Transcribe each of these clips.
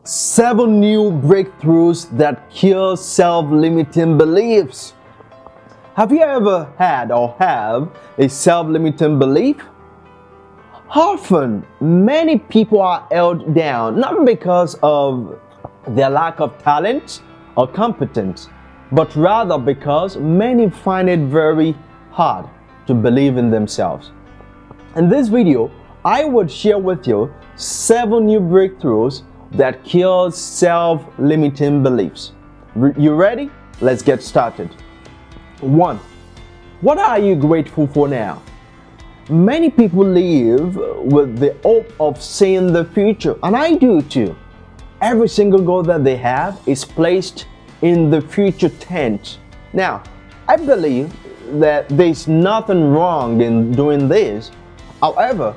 7 new breakthroughs that cure self-limiting beliefs. Have you ever had or have a self-limiting belief? Often, many people are held down not because of their lack of talent or competence, but rather because many find it very hard to believe in themselves. In this video, I would share with you 7 new breakthroughs that cure self-limiting beliefs. You ready? Let's get started. 1. What are you grateful for now? Many people live with the hope of seeing the future, and I do too. Every single goal that they have is placed in the future tense. Now, I believe that there's nothing wrong in doing this. However,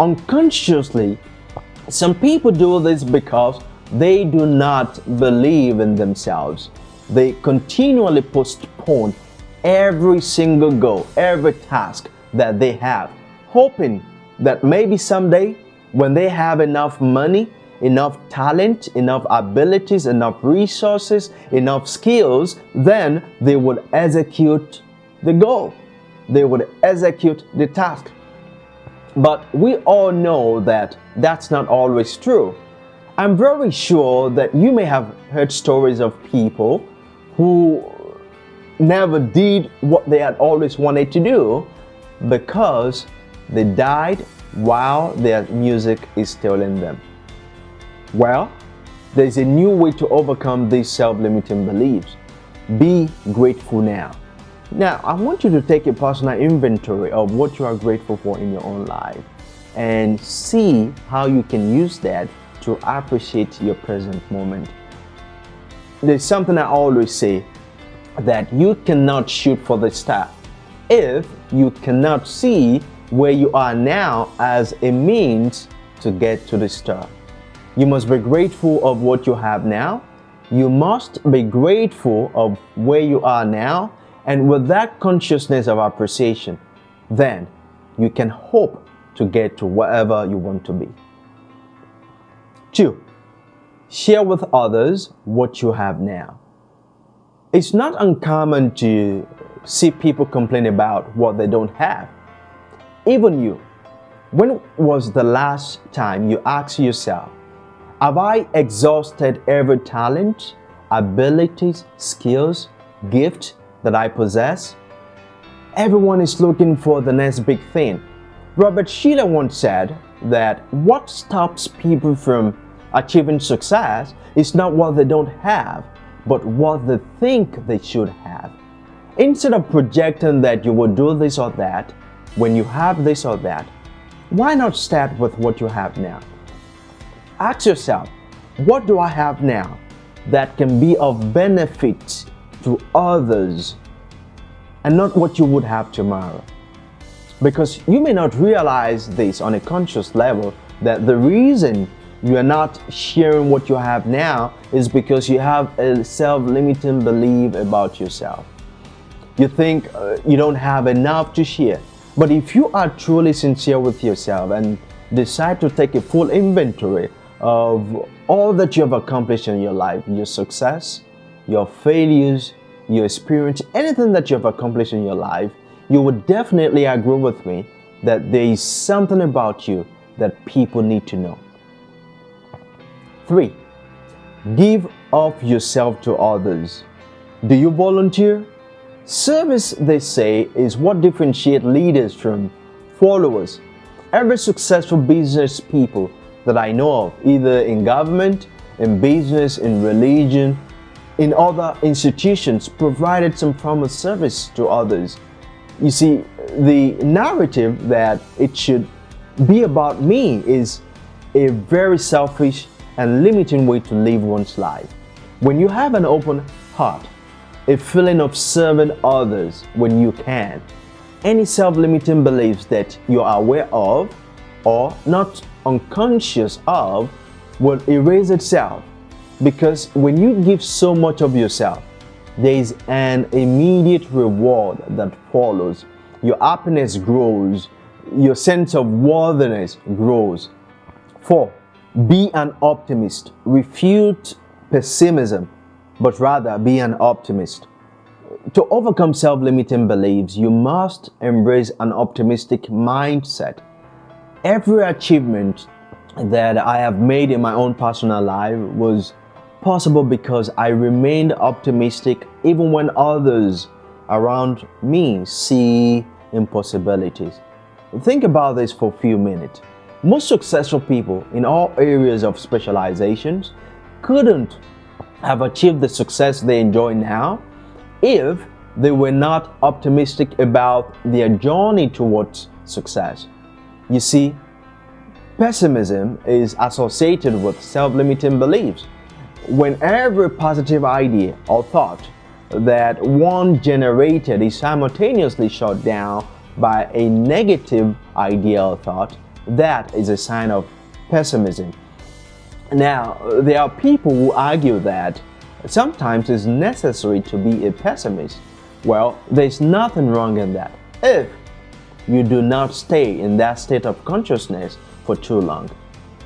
unconsciously, some people do this because they do not believe in themselves. They continually postpone every single goal, every task that they have, hoping that maybe someday when they have enough money, enough talent, enough abilities, enough resources, enough skills, then they would execute the goal. They would execute the task. But we all know that that's not always true. I'm very sure that you may have heard stories of people who never did what they had always wanted to do because they died while their music is still in them. Well, there's a new way to overcome these self-limiting beliefs. Be grateful now. Now, I want you to take a personal inventory of what you are grateful for in your own life and see how you can use that to appreciate your present moment. There's something I always say, that you cannot shoot for the star if you cannot see where you are now as a means to get to the star. You must be grateful of what you have now. You must be grateful of where you are now. And with that consciousness of appreciation, then you can hope to get to wherever you want to be. 2. Share with others what you have now. It's not uncommon to see people complain about what they don't have. Even you. When was the last time you asked yourself, have I exhausted every talent, abilities, skills, gift that I possess? Everyone is looking for the next big thing. Robert Sheila once said that what stops people from achieving success is not what they don't have, but what they think they should have. Instead of projecting that you will do this or that, when you have this or that, why not start with what you have now? Ask yourself, what do I have now that can be of benefit to others and not what you would have tomorrow? Because you may not realize this on a conscious level, that the reason you are not sharing what you have now is because you have a self-limiting belief about yourself. You think you don't have enough to share. But if you are truly sincere with yourself and decide to take a full inventory of all that you have accomplished in your life, your success, your failures, your experience, anything that you have accomplished in your life, you would definitely agree with me that there is something about you that people need to know. 3. Give of yourself to others. Do you volunteer? Service, they say, is what differentiates leaders from followers. Every successful business people that I know of, either in government, in business, in religion, in other institutions, provided some form of service to others. You see, the narrative that it should be about me is a very selfish and limiting way to live one's life. When you have an open heart, a feeling of serving others when you can, any self-limiting beliefs that you are aware of or not unconscious of will erase itself. Because when you give so much of yourself, there is an immediate reward that follows. Your happiness grows, your sense of worthiness grows. 4. Be an optimist. Refute pessimism, but rather be an optimist. To overcome self-limiting beliefs, you must embrace an optimistic mindset. Every achievement that I have made in my own personal life was possible because I remained optimistic even when others around me see impossibilities. Think about this for a few minutes. Most successful people in all areas of specializations couldn't have achieved the success they enjoy now if they were not optimistic about their journey towards success. You see, pessimism is associated with self-limiting beliefs. When every positive idea or thought that one generated is simultaneously shut down by a negative idea or thought, that is a sign of pessimism. Now, there are people who argue that sometimes it's necessary to be a pessimist. Well, there's nothing wrong in that if you do not stay in that state of consciousness for too long.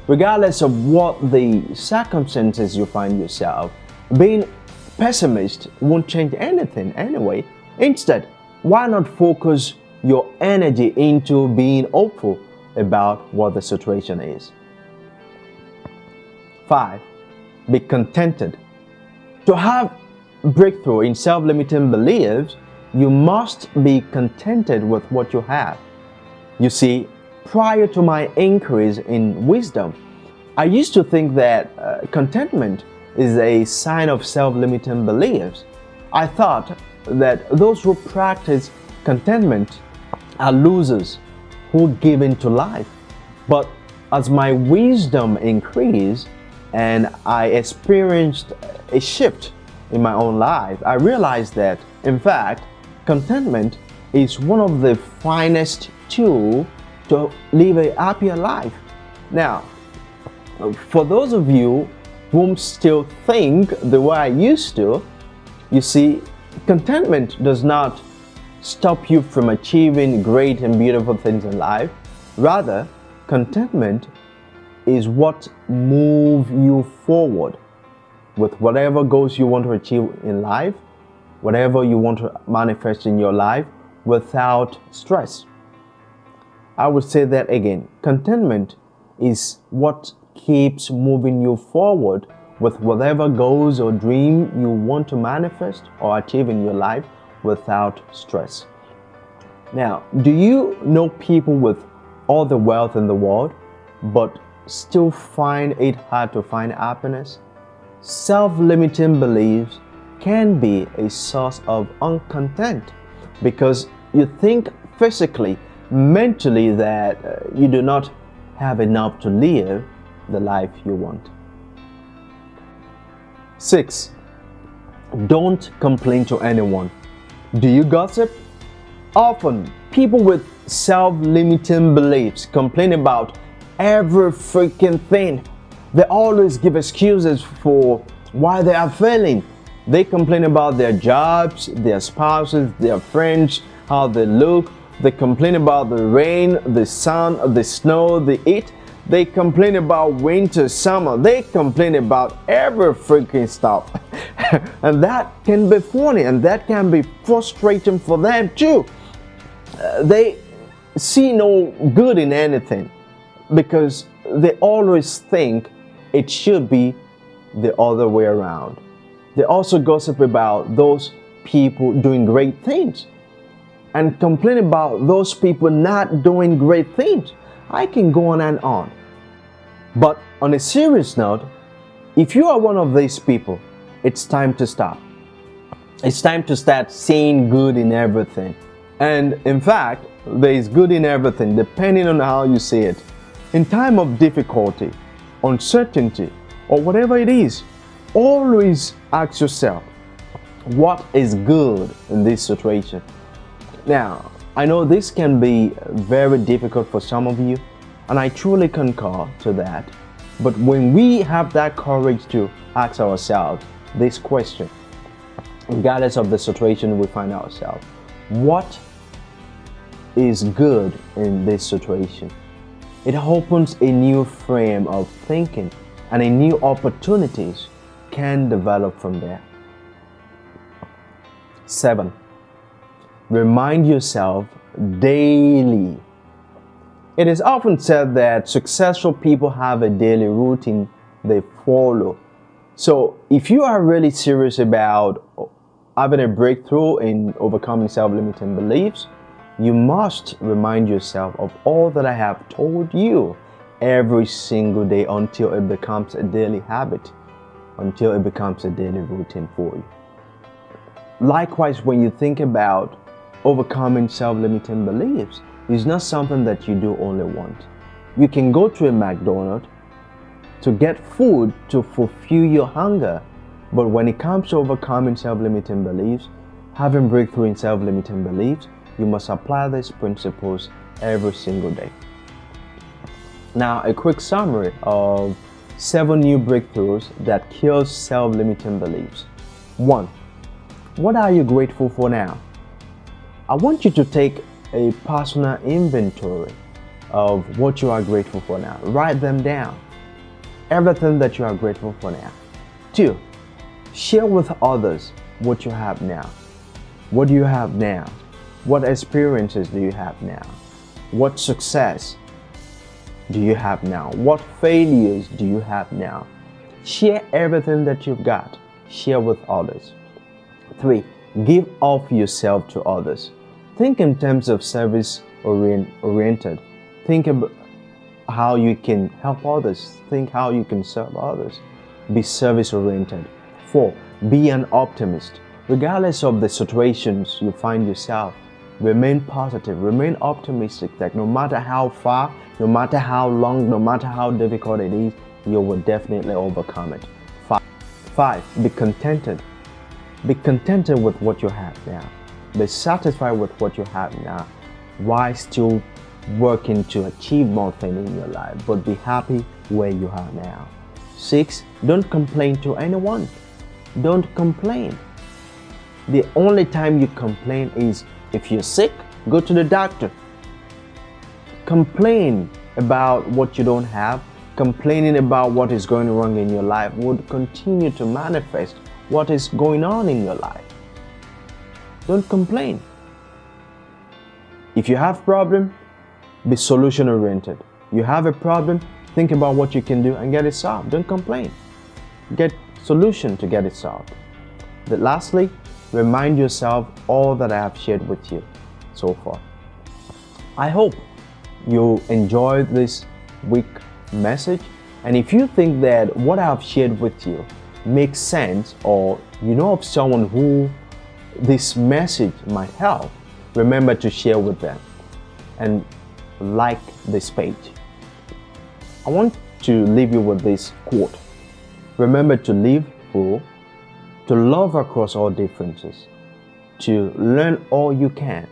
Regardless of what the circumstances you find yourself, being pessimist won't change anything anyway. Instead, why not focus your energy into being hopeful about what the situation is? 5. Be contented. To have breakthrough in self-limiting beliefs, you must be contented with what you have. You see, prior to my increase in wisdom, I used to think that contentment is a sign of self-limiting beliefs. I thought that those who practice contentment are losers who give in to life. But as my wisdom increased and I experienced a shift in my own life, I realized that, in fact, contentment is one of the finest tools to live a happier life. Now, for those of you who still think the way I used to, you see, contentment does not stop you from achieving great and beautiful things in life. Rather, contentment is what moves you forward with whatever goals you want to achieve in life, whatever you want to manifest in your life without stress. I would say that again. Contentment is what keeps moving you forward with whatever goals or dream you want to manifest or achieve in your life without stress. Now, do you know people with all the wealth in the world but still find it hard to find happiness? Self-limiting beliefs can be a source of uncontent because you think physically, mentally that you do not have enough to live the life you want. 6. Don't complain to anyone. Do you gossip? Often, people with self-limiting beliefs complain about every freaking thing. They always give excuses for why they are failing. They complain about their jobs, their spouses, their friends, how they look. They complain about the rain, the sun, the snow, the heat. They complain about winter, summer. They complain about every freaking stuff. And that can be funny and that can be frustrating for them too. They see no good in anything because they always think it should be the other way around. They also gossip about those people doing great things and complain about those people not doing great things. I can go on and on. But on a serious note, if you are one of these people, it's time to stop. It's time to start seeing good in everything. And in fact, there is good in everything depending on how you see it. In time of difficulty, uncertainty, or whatever it is, always ask yourself, what is good in this situation? Now, I know this can be very difficult for some of you, and I truly concur to that. But when we have that courage to ask ourselves this question, regardless of the situation we find ourselves, what is good in this situation? It opens a new frame of thinking and a new opportunities can develop from there. 7. Remind yourself daily. It is often said that successful people have a daily routine they follow. So if you are really serious about having a breakthrough in overcoming self-limiting beliefs, you must remind yourself of all that I have told you every single day until it becomes a daily habit, until it becomes a daily routine for you. Likewise, when you think about overcoming self-limiting beliefs, it's not something that you do only once. You can go to a McDonald's to get food to fulfill your hunger, but when it comes to overcoming self-limiting beliefs, having breakthrough in self-limiting beliefs, you must apply these principles every single day. Now, a quick summary of 7 new breakthroughs that kill self-limiting beliefs. 1. What are you grateful for now? I want you to take a personal inventory of what you are grateful for now. Write them down. Everything that you are grateful for now. 2. Share with others what you have now. What do you have now? What experiences do you have now? What success do you have now? What failures do you have now? Share everything that you've got. Share with others. 3. Give of yourself to others. Think in terms of service oriented. Think about how you can help others. Think how you can serve others. Be service oriented. 4. Be an optimist. Regardless of the situations you find yourself, remain positive, remain optimistic that no matter how far, no matter how long, no matter how difficult it is, you will definitely overcome it. 5. Be contented. Be contented with what you have now. Be satisfied with what you have now while still working to achieve more things in your life, but be happy where you are now. 6. Don't complain to anyone. Don't complain. The only time you complain is if you're sick, go to the doctor. Complain about what you don't have, complaining about what is going wrong in your life would continue to manifest what is going on in your life. Don't complain. If you have a problem, be solution oriented. You have a problem, think about what you can do and get it solved. Don't complain. Get solution to get it solved. But lastly, remind yourself all that I have shared with you so far. I hope you enjoyed this week message, and if you think that what I have shared with you makes sense, or you know of someone who this message might help, remember to share with them and like this page. I want to leave you with this quote. Remember to live full, to love across all differences, to learn all you can,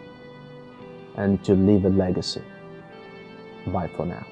and to leave a legacy. Bye for now.